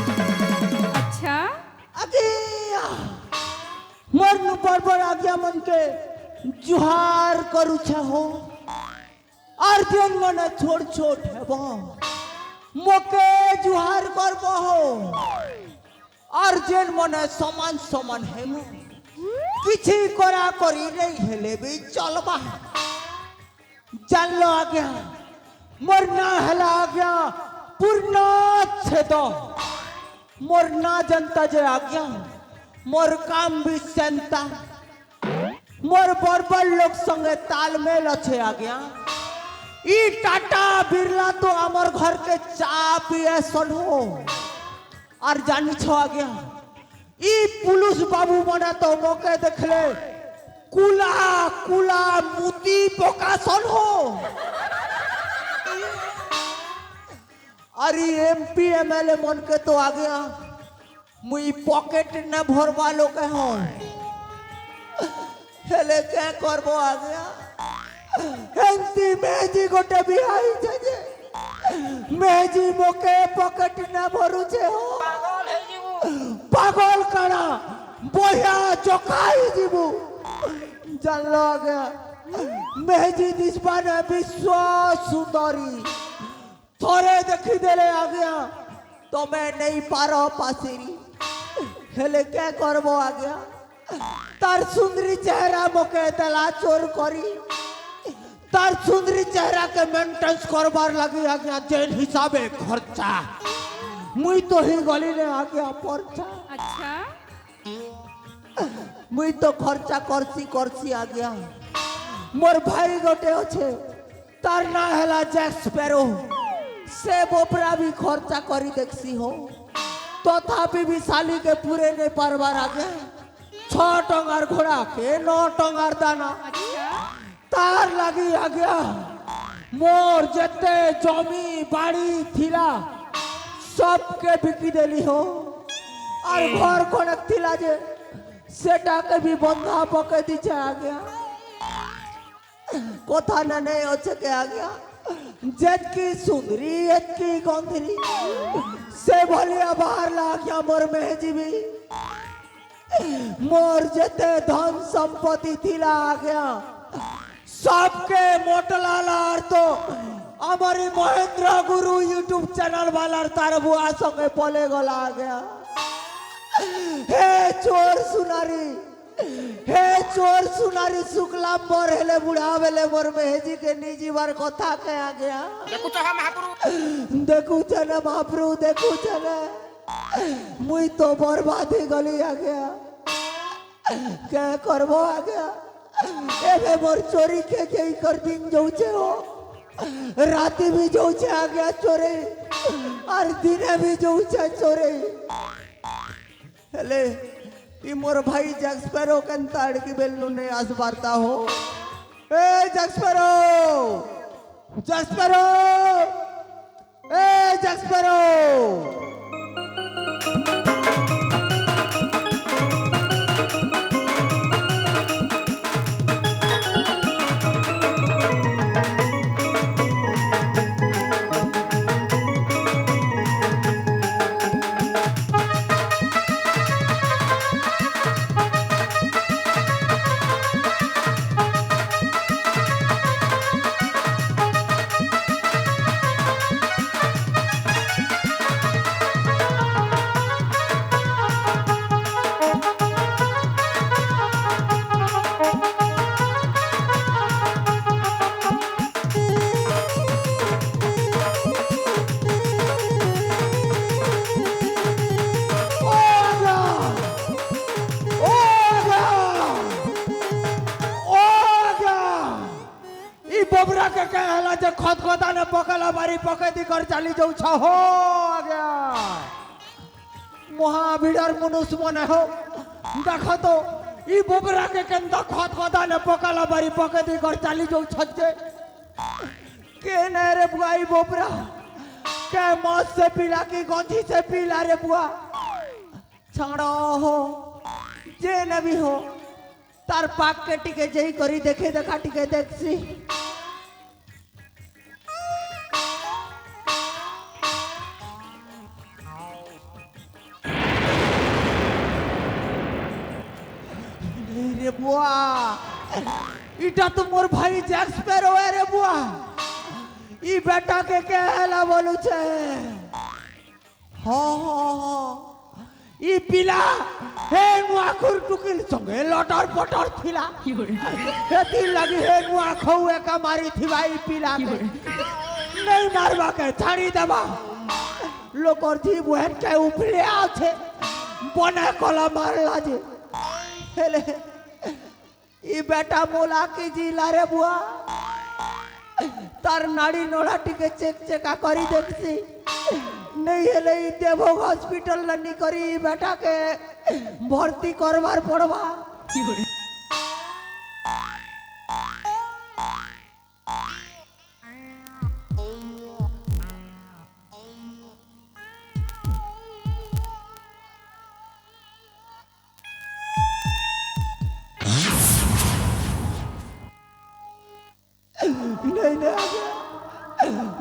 अच्छा आगे मरनु पर आज्ञा मन के जुहार करू हो और जन मन छोट छोट हेब मोके जुहार करब हो और जेन मन समान समान हेम किछि करा करी नहीं हेले भी चलबा जानलो आज्ञा मोर ना हला आज्ञा पूर्ण छेद मोर ना जनता जे आज्ञा मोर काम भी सेंता मोर बरबर लोग संगे तालमेल अच्छे आज्ञा ई टाटा बिरला तो आमर घर के चा पिए सन हो और जानी छो आज्ञा ई पुलिस बाबू मना तो मोके देखले कुला कुला मुती पोका सन हो अरे एमपी एमएलए मन के तो आ गया मुई पॉकेट न भरवा लो के हो हेले क्या करबो आ गया हेंती मेजी गोटे बिहाई छे जे मेजी मोके पॉकेट न भरू छे हो पागल कणा बोया चोकाई जीबू जानलो आ गया मेजी दिसबा ने विश्व सुंदरी थोड़े देखी देले आ गया तो मैं नहीं पारो पासिरी हेले क्या करबो आ गया तार सुंदरी चेहरा मोके दला चोर करी तार सुंदरी चेहरा के मेंटेनेंस करबार लगी आ गया जेन हिसाबे खर्चा मुई तो ही गली ने आ गया परचा अच्छा मुई तो खर्चा करसी आ गया मोर भाई गोटे अच्छे तार ना हैला जैक स्पैरो से बोपरा भी खर्चा करी देखसी हो तथापि भी साली के पूरे नहीं पारबार आगे 6 टंगार घोड़ा के 9 टंगार दाना तार लगी आ गया मोर जते जमी बाड़ी थिला सबके बिकी देली हो और घर कोनक थिला जे सेटा के भी बंधा पके दीचे आ गया कोथा न नहीं अच्छे के आ गया जतकी सुंदरी एतकी गंधरी से भलिया बाहर ला गया मोर मेहजी भी मोर जते धन संपत्ति थिला आ गया सबके मोटलाला तो हमारी महेंद्र गुरु यूट्यूब चैनल वाला तार बुआ संगे पले गला आ गया हे चोर सुनारी शुक्ला मोर हेले बुढ़ा बेले मोर मेहजी के निजी बार कथा के आ गया देखू चले महाप्रभु देखू चले मुई तो बर्बादी गली आ गया क्या करबो आ गया एबे मोर चोरी के कर दिन जाऊचे हो राती भी जाऊचे आ गया चोरे और दिने भी जाऊचे चोरे हेले ई मोर भाई जैक्सपेरो कंताड़ की बेलू ने आज बारता हो ए जैक्सपेरो जैक्सपेरो ए जैक्सपेरो पकला बारी पकेती कर चली जाऊ छ हो आज्ञा महावीर मनुष्य मने हो देख तो ई बोबरा के केंदा खत खदा ने पकला बारी पकेती कर चली जाऊ छजे के ने रे बुआ ई बोबरा के मौत से पीला की गंजी से पीला रे बुआ छाड़ो हो जे न भी हो तार पाक के टिके जई करी देखे देखा टिके देखसी रे बुआ इटा तो मोर भाई जैक्स पेरो है रे बुआ ई बेटा के कहला बोलू छे हो ई पिला हे नुआ खुर टुकिल संगे लटर पटर थिला एती लगी हे नुआ खौए का मारी थी भाई पिला के नहीं मारवा के छाड़ी देबा लोकर थी बहन के उपले आछे बने कला मारला जे हेले ई बेटा मोला की जिला रे बुआ तार नाड़ी नोड़ा टिके चेक चेका करी देखसी नहीं हेले देवोग हॉस्पिटल लनी करी बेटा के भर्ती करवार पड़वा नहीं नहीं आ गया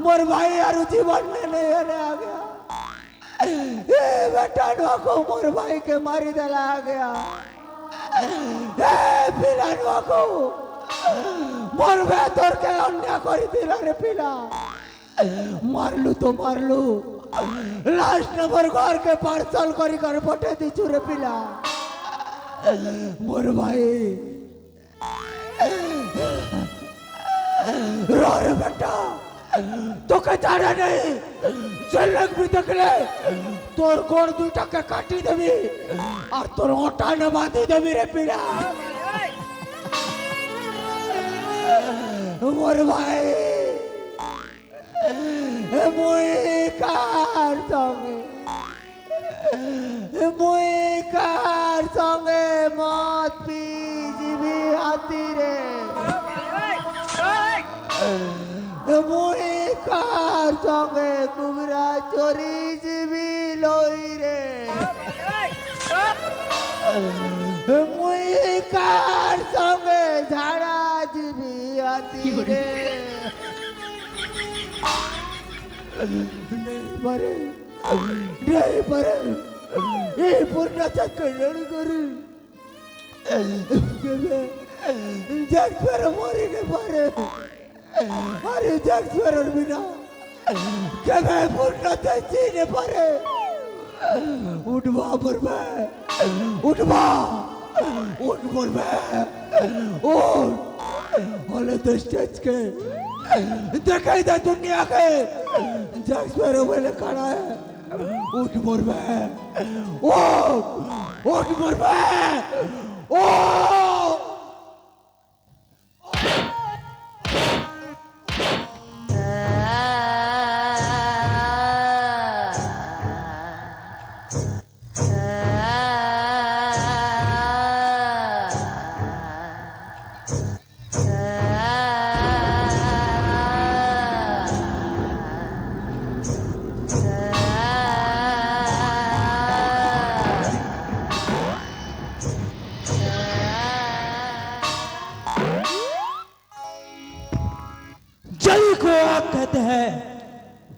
मोर भाई यार जीवन में नहीं आ गया बेटा को मोर भाई के मारी दला आ गया पिला को मोर भाई तोर के अन्य करी दिला रे पिला मारलू तो मारलू लास्ट नंबर घर के पार्सल करी कर पटे दी चुरे पिला मोर भाई रो रे बेटा तो के जाना नहीं जलक भी तकले तोर गोड़ दुटा के काटी देबी और तोर ओटा न बांधी देबी रे पीड़ा मोर भाई मुई कार संगे मत पी जीवी हाथी रे मुई कार संगे कुबरा चोरी जीवी लोई रे मुई कार संगे झाड़ा जीवी आती रे नहीं परे ये पूर्ण चक्कर करू जग पर मोरी ने पारे अरे जग पर बिना कभी पूर्ण चीने पारे उठवा उठ मोर उठ बोले तो स्टेज के दिखाई दे दुनिया के जग पर बोले खड़ा है उठ मोर उठ मोर जली को आग कहते हैं,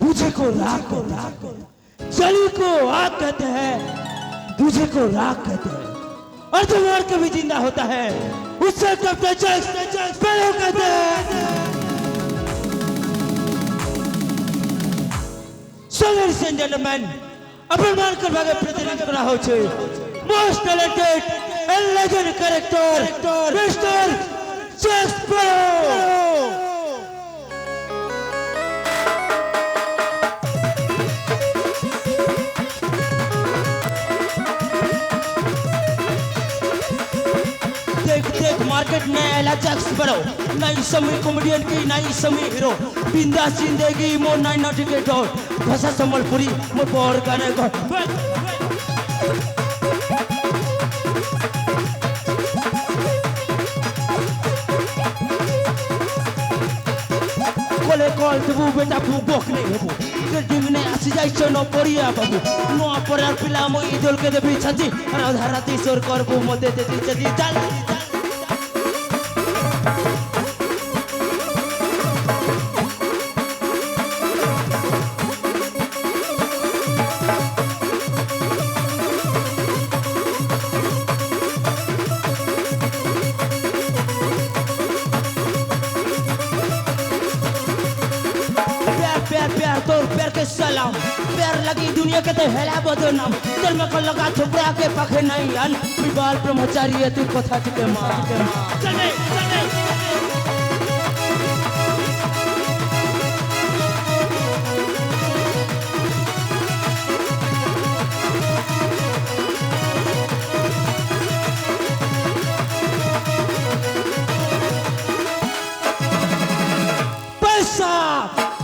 बुझे को राख जली को आग कहते हैं, बुझे को राख कहते हैं। और जो मर के भी जिंदा होता है उससे कब स्पैरो कहते हैं। So ladies and gentlemen, अपन मानकर भागे प्रतिनिधित्व करा हो छे most talented and legend character Mr. Jack Sparrow। देख मार पैकेट नया जैक स्पैरो नई समी कॉमेडियन की नई समी हीरो बिंदास जिंदगी मोर नाइन नटिकेट भाषा सम्बलपुरी मोर पर गाने কলে কল দেবু বেটা বুবক নেই হবু দিনে আসি যাইছ ন পড়িয়া বাবু নো পড়ার পিলা মই ইদলকে দেবি ছাজি আর ধারাতি সোর করবু মতে দেতি ছাজি চাল प्यार तोर प्यार के सलाम प्यार लगी दुनिया के ते हेला बदनाम दिल में को लगा छुपरा के पखे नहीं अन विवाल ब्रह्मचारी है तू कथा के मां चले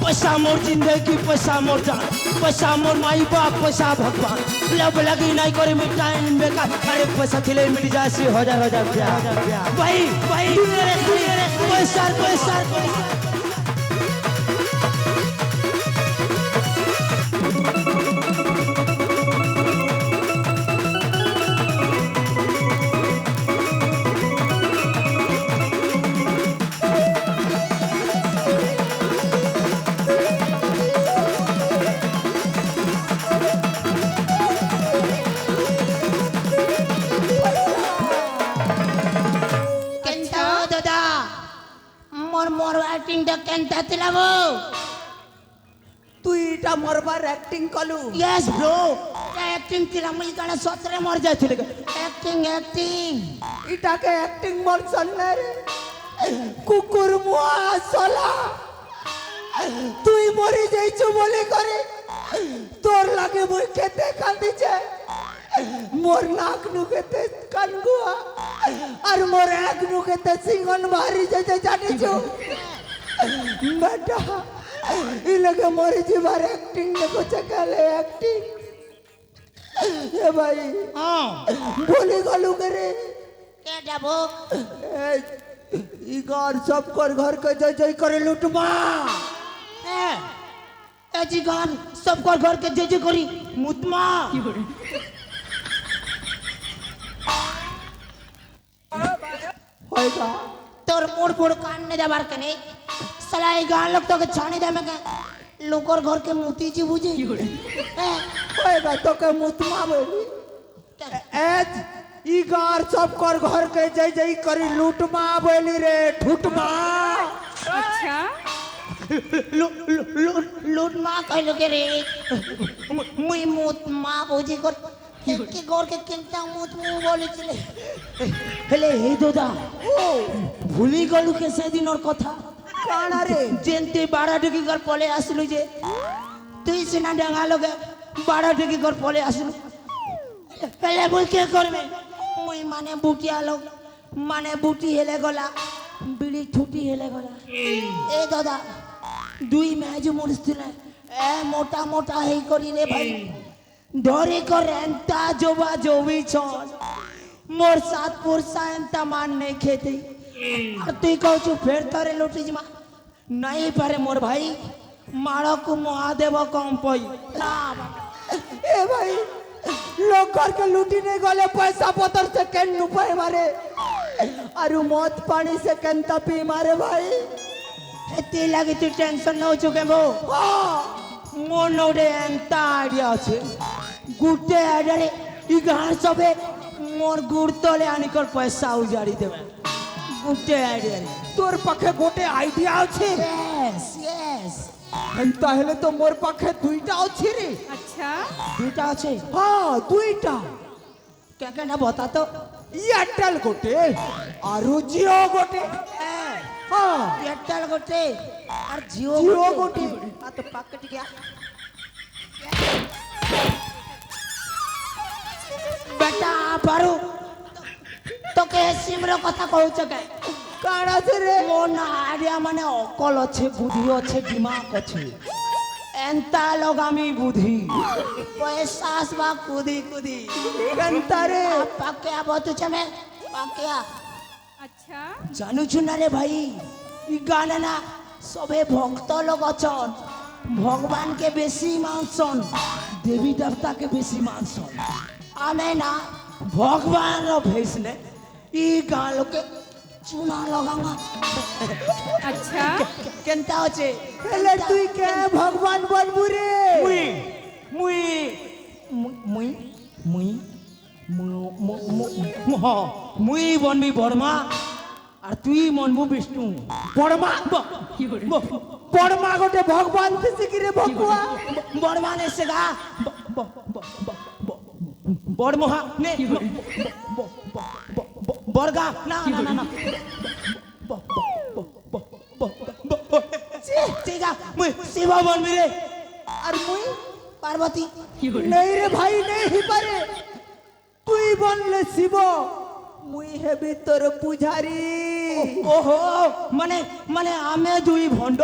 पैसा मोर जिंदगी पैसा मोर जान पैसा मोर माई बाप पैसा भगवान लब लगी नहीं करे में टाइम बेकार अरे पैसा थिले मिल जाए से हजार प्यार भाई पैसा কেনটা তিলাবো তুই এটা মরবার অ্যাক্টিং কলু यस ब्रो অ্যাক্টিং তিলাম এই গানা সতরে মর যাইছিল অ্যাক্টিং এটাকে অ্যাক্টিং বলছন না রে কুকুর মুয়া সলা তুই মরে যাইছো বলে করে তোর লাগে বই খেতে কান্দিছে মোর নাক নুকেতে কানগুয়া আর মোর এক নুকেতে সিংহন বাহারি যাইতে জানিছো बेटा ये लगे मोरी जीवार एक्टिंग देखो चकाले एक्टिंग ये भाई हां बोली गलू करे के जाबो ई घर सब कर घर के जय जय करे लुटमा ए जी गान सब घर के जय जय करी मुतमा होएगा তোর মোড় মোড় কান্নে যাবার কেনে সালা এই গান লোক তোকে ছানি দেবে কে লোকর ঘরকে মুতিছি বুঝি होएगा तो के मुतमा बोली एज ई घर सब कर घर के जय जय करी लुटमा बोली रे ठुटमा अच्छा লুট মা কইল কে রে মুই মুত মা বুঝি কর কি ঘরকে কেনটা মুত মু বলেছিলে হেলে হে দাদা ও ভুলি গলু কে সেদিনর কথা কানা রে যেনতে 12 ডিগ্রি ঘর পলে আসলু যে তুই সিনা ডাঙ্গা লগে 12 ডিগ্রি ঘর পলে আসলু হেলে মুই কে করবে মুই মানে বুটিয়া লোক মানে বুটি হেলে গলা বিড়ি ছুটি হেলে গলা এ দাদা দুই ম্যাচ মরছিলে এ মোটা মোটা হেই করি রে ভাই ধরে কর এন্তা জোবা জোবি ছন মোর সাত পুরসা এন্তা মান নেই খেতে আর তুই কইছু ফের তারে লুটি যমা नहीं पारे मोर भाई मारो को महादेव कम पई ना ए भाई लोग घर के लूटी नहीं गले पैसा पतर से केन नुपे मारे अरु मौत पानी से केन तपी मारे भाई एते लागे तू टेंशन न हो चुके बो मोर नोडे एंता आइडिया আছে गुटे आइडिया इ गान सबे मोर गुड़ तले आनिकर पैसा उजाड़ी देबे गुटे आइडिया तोर पाखे गोटे आइडिया আছে यस यस এন্তা হলে তো মোর পাখে দুইটা আছে রে अच्छा দুটা আছে হ্যাঁ দুইটা কেকেনা বতা তো এয়ারটেল গোটে আর জিও গোটে হ্যাঁ এয়ারটেল গোটে আর জিও জিও গোটে आ तो पकड़ गया बेटा पारो तो তোকে সিমর কথা কହୁଛ কে কাণ আছে রে ମୋ ନାଁରେ ମାନେ ଅକଲ ଅଛେ ବୁଦ୍ଧି ଅଛେ ଦିମାଗ ଅଛେ ଏନ୍ତା ଲଗାମି ବୁଦ୍ଧି ପଇସା আসবা କୁଦି କୁଦି କେନ୍ତାରେ ପାକିଆ ବତୁଛେ ମେ ପାକିଆ अच्छा ଜାନୁଛୁ ନା ରେ ଭାଇ ଇ ଗାନେ ନା সবে ভক্ত লোক অছন ভগবানকে বেশি মানসন দেবী দেবতাকে বেশি মানসন আমি না ভগবান ভেসলে ই গাঁ লোকে চুনা লগাঙ্গা अच्छा কেনতা আছে হেলে তুই কে ভগবান বলবু রে মুই মুই মুই মুই মুই বনবি বর্মা আর তুই মনবু বিষ্ণু বড়মা বড়মা গোটে ভগবান শিখি রে ভকুয়া বর্মান এসে গা বড়মহা নে বর্গা না না না না ঠিক আছে মুই শিবা বনবি রে আর মুই পার্বতী নেই রে ভাই নেই হিপারে তুই বললে শিব মুই হেবি তোর পূজারি ওহো মানে মানে আমি দুই ভণ্ড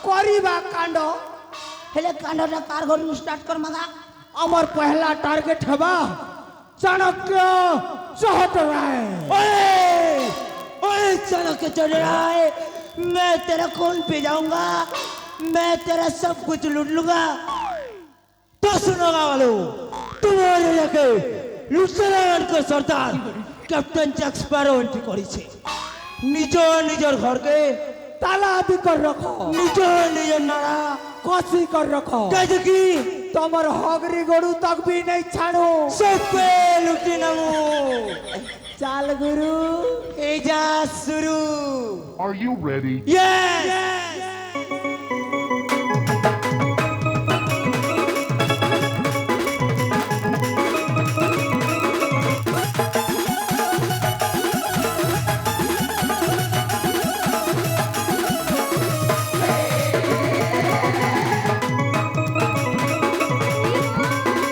করিবা কাণ্ড হেলে কাণ্ডটা কার ঘর স্টার্ট কর মাগা আমার পহলা টার্গেট হবা চাণক্য চহত রায় ओए ओए चलो के चल रहा है मैं तेरा खून पी जाऊंगा मैं तेरा सब कुछ लूट लूंगा तो सुनो वालों तुम्हारे लेके लुटेरान को सरदार कैप्टन जैक स्पैरो एंट्री করেছে নিজের নিজের ঘরকে তালা আদি কর রখো নিজের নিজের নাড়া কষি কর রখো কাজে কি তোমার হগরি গরু তক भी नहीं ছাড়ো सब पे लुटी नामू চাল গুরু এজা শুরু Are you ready? Yes!